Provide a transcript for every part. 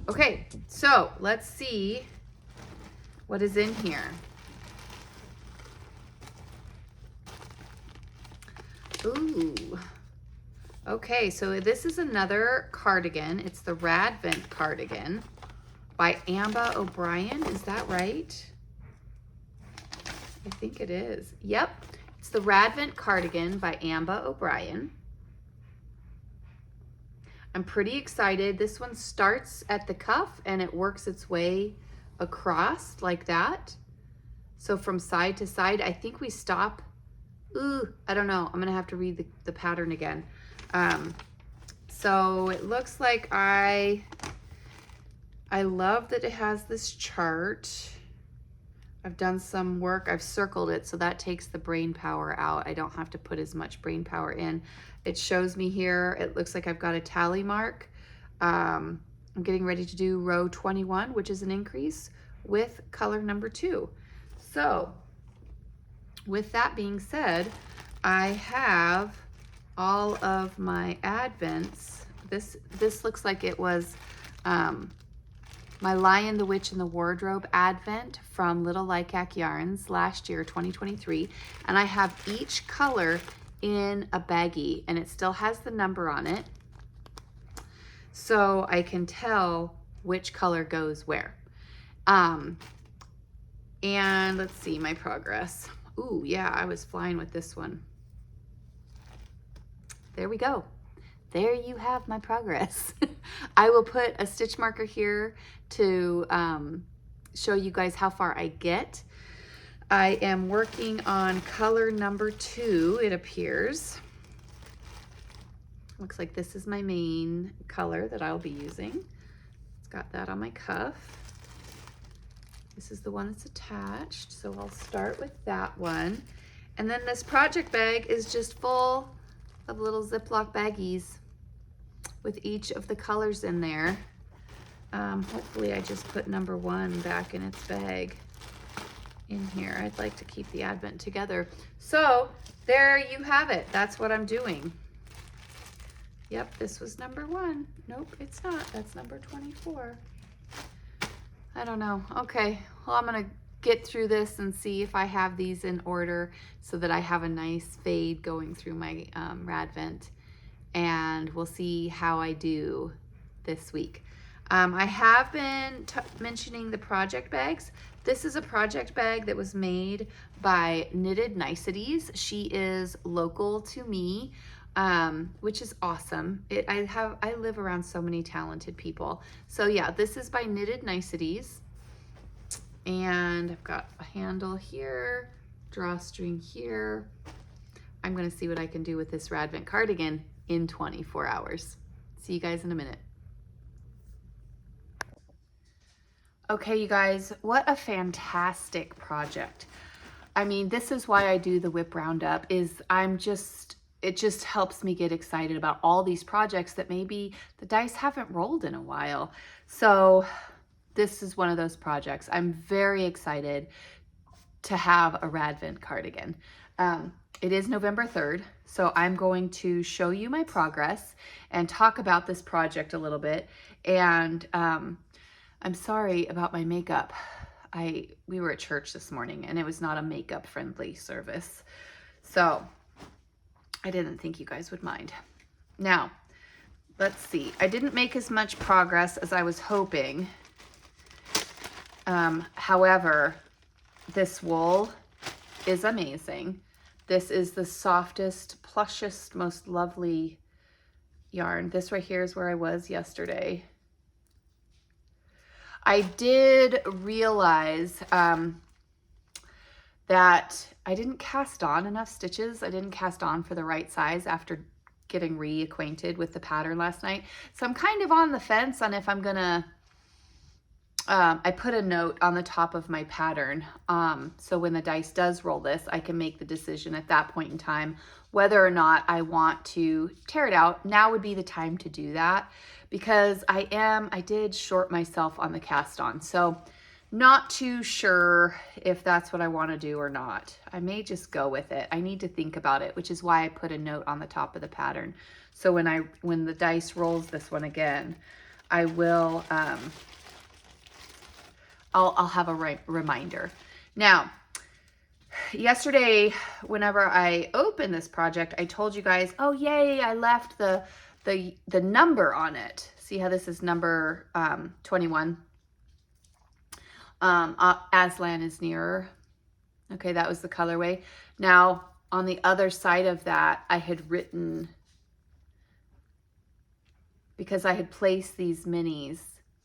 Okay, so let's see what is in here. Ooh. Okay, so this is another cardigan. It's the Ravelry cardigan by Amba O'Brien. Is that right? I think it is. Yep. It's the Ravelry cardigan by Amba O'Brien. I'm pretty excited. This one starts at the cuff and it works its way across like that. So from side to side, I think we stop. Ooh, I don't know. I'm gonna have to read the pattern again. So it looks like I love that it has this chart. I've done some work. I've circled it, so that takes the brain power out. I don't have to put as much brain power in. It shows me here, it looks like I've got a tally mark. I'm getting ready to do row 21, which is an increase with color number 2. So with that being said, I have all of my advents. This looks like it was my Lion, the Witch, and the Wardrobe advent from Little Lycac Yarns last year, 2023. And I have each color in a baggie, and it still has the number on it, so I can tell which color goes where. And let's see my progress. Ooh, yeah, I was flying with this one. There we go. There you have my progress. I will put a stitch marker here to show you guys how far I get. I am working on color number 2, it appears. Looks like this is my main color that I'll be using. It's got that on my cuff. This is the one that's attached, so I'll start with that one. And then this project bag is just full of little Ziploc baggies with each of the colors in there. Hopefully I just put number 1 back in its bag in here. I'd like to keep the advent together. So there you have it. That's what I'm doing. Yep, this was number 1. Nope, it's not. That's number 24. I don't know. Okay, well, I'm gonna get through this and see if I have these in order so that I have a nice fade going through my Radvent, and we'll see how I do this week. I have been mentioning the project bags. This is a project bag that was made by Knitted Niceties. She is local to me, which is awesome. I live around so many talented people. So yeah, this is by Knitted Niceties. And I've got a handle here, drawstring here. I'm gonna see what I can do with this Radvent cardigan in 24 hours. See you guys in a minute. Okay, you guys, what a fantastic project. I mean, this is why I do the WIP Roundup, is it just helps me get excited about all these projects that maybe the dice haven't rolled in a while. So this is one of those projects. I'm very excited to have a Radvent cardigan. It is November 3rd, so I'm going to show you my progress and talk about this project a little bit. And I'm sorry about my makeup. We were at church this morning and it was not a makeup friendly service. So I didn't think you guys would mind. Now, let's see. I didn't make as much progress as I was hoping. However, this wool is amazing. This is the softest, plushest, most lovely yarn. This right here is where I was yesterday. I did realize that I didn't cast on enough stitches. I didn't cast on for the right size after getting reacquainted with the pattern last night. So I'm kind of on the fence on if I'm gonna, I put a note on the top of my pattern. So when the dice does roll this, I can make the decision at that point in time whether or not I want to tear it out. Now would be the time to do that, because I did short myself on the cast on. So Not too sure if that's what I want to do or not. I may just go with it. I need to think about it, which is why I put a note on the top of the pattern. So when the dice rolls this one again, I will, I'll have a reminder. Now, yesterday, whenever I opened this project, I told you guys, oh yay, I left the number on it. See how this is number 21? Aslan is nearer. Okay, that was the colorway. Now, on the other side of that, I had written, because I had placed these minis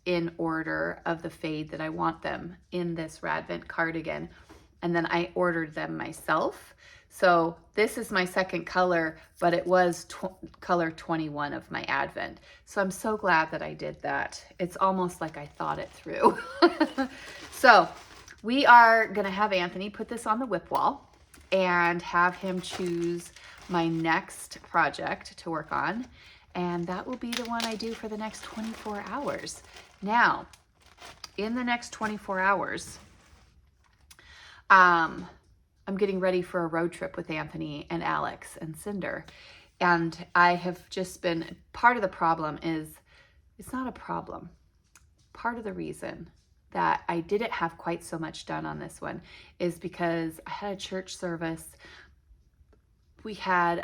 in order of the fade that I want them in this Radvent cardigan. And then I ordered them myself. So this is my second color, but it was color 21 of my Advent. So I'm so glad that I did that. It's almost like I thought it through. So we are gonna have Anthony put this on the WIP wall and have him choose my next project to work on. And that will be the one I do for the next 24 hours. Now, in the next 24 hours, I'm getting ready for a road trip with Anthony and Alex and Cinder. And I have just been, part of the problem is, it's not a problem. Part of the reason that I didn't have quite so much done on this one is because I had a church service. We had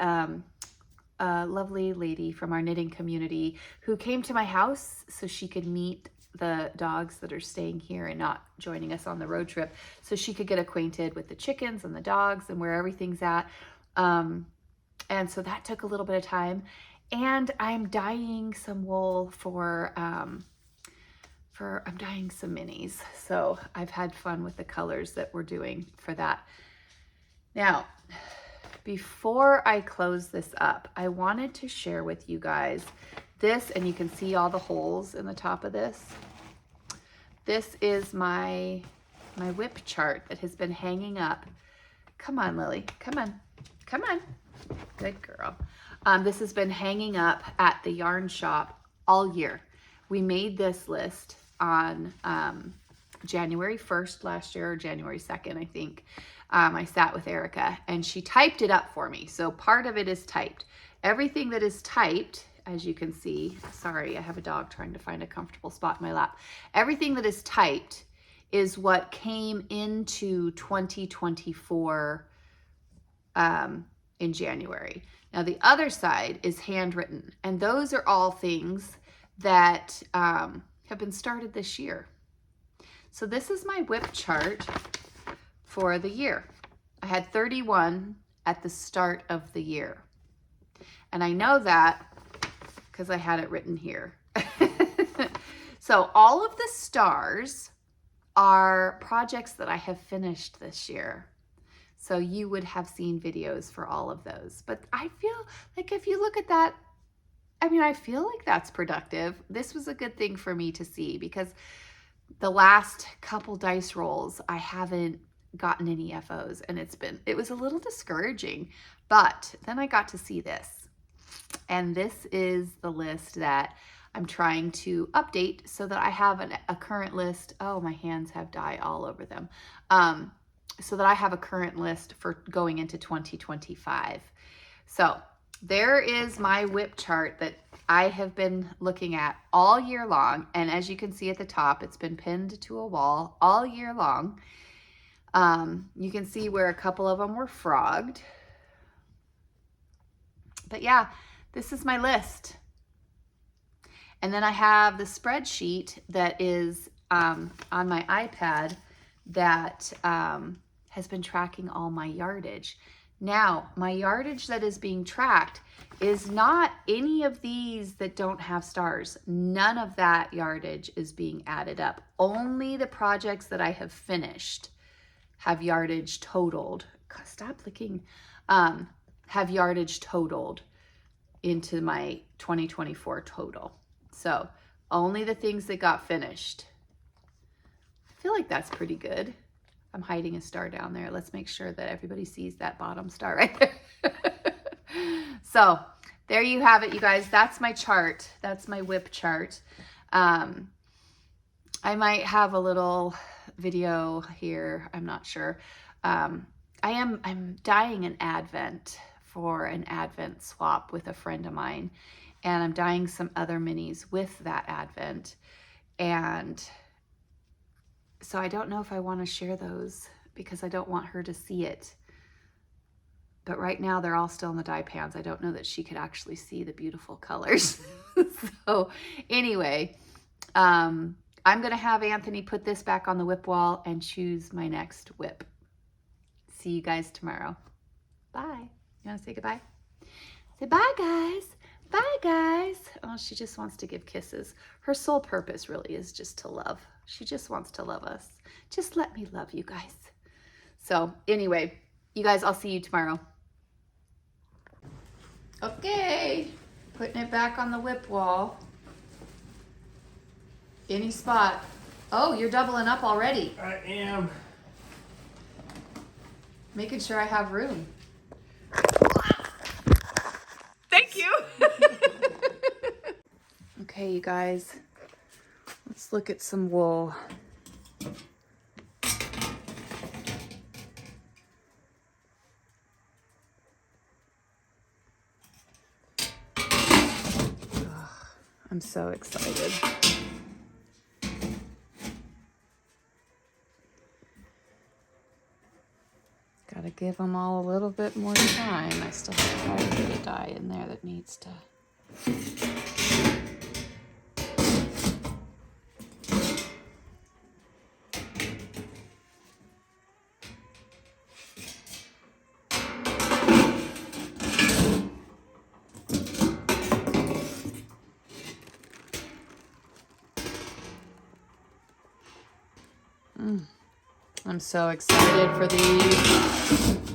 a lovely lady from our knitting community who came to my house so she could meet the dogs that are staying here and not joining us on the road trip, so she could get acquainted with the chickens and the dogs and where everything's at. And so that took a little bit of time. And I'm dyeing some wool I'm dyeing some minis. So I've had fun with the colors that we're doing for that. Now, before I close this up, I wanted to share with you guys this, and you can see all the holes in the top of this. This is my WIP chart that has been hanging up. Come on, Lily, come on, come on. Good girl. This has been hanging up at the yarn shop all year. We made this list on January 1st last year, or January 2nd, I think. I sat with Erica and she typed it up for me. So part of it is typed. Everything that is typed, as you can see, sorry, I have a dog trying to find a comfortable spot in my lap. Everything that is typed is what came into 2024 in January. Now the other side is handwritten, and those are all things that have been started this year. So this is my WIP chart for the year. I had 31 at the start of the year. And I know that because I had it written here. So all of the stars are projects that I have finished this year. So you would have seen videos for all of those. But I feel like if you look at that, I mean, I feel like that's productive. This was a good thing for me to see because the last couple dice rolls, I haven't gotten any FOs, and it was a little discouraging, but then I got to see this, and this is the list that I'm trying to update so that I have a current list. Oh, my hands have dye all over them. So that I have a current list for going into 2025. So there is my WIP chart that I have been looking at all year long. And as you can see at the top, it's been pinned to a wall all year long. You can see where a couple of them were frogged. But yeah, this is my list. And then I have the spreadsheet that is on my iPad that has been tracking all my yardage. Now, my yardage that is being tracked is not any of these that don't have stars. None of that yardage is being added up. Only the projects that I have finished have yardage totaled. God, stop licking. Have yardage totaled into my 2024 total. So only the things that got finished. I feel like that's pretty good. I'm hiding a star down there. Let's make sure that everybody sees that bottom star right there. So there you have it, you guys. That's my chart. That's my WIP chart. I might have a little video here. I'm not sure. I'm dyeing an Advent for an Advent swap with a friend of mine, and I'm dyeing some other minis with that Advent. And so I don't know if I want to share those because I don't want her to see it. But right now they're all still in the dye pans. I don't know that she could actually see the beautiful colors. So anyway, I'm going to have Anthony put this back on the WIP wall and choose my next WIP. See you guys tomorrow. Bye. You want to say goodbye? Say bye, guys. Bye, guys. Oh, she just wants to give kisses. Her sole purpose really is just to love. She just wants to love us. Just let me love you guys. So anyway, you guys, I'll see you tomorrow. Okay, putting it back on the WIP wall. Any spot. Oh, you're doubling up already. I am. Making sure I have room. Thank you. Okay, you guys, let's look at some wool. I'm so excited. Gotta give them all a little bit more time. I still have quite a bit of dye in there that needs to... I'm so excited for these.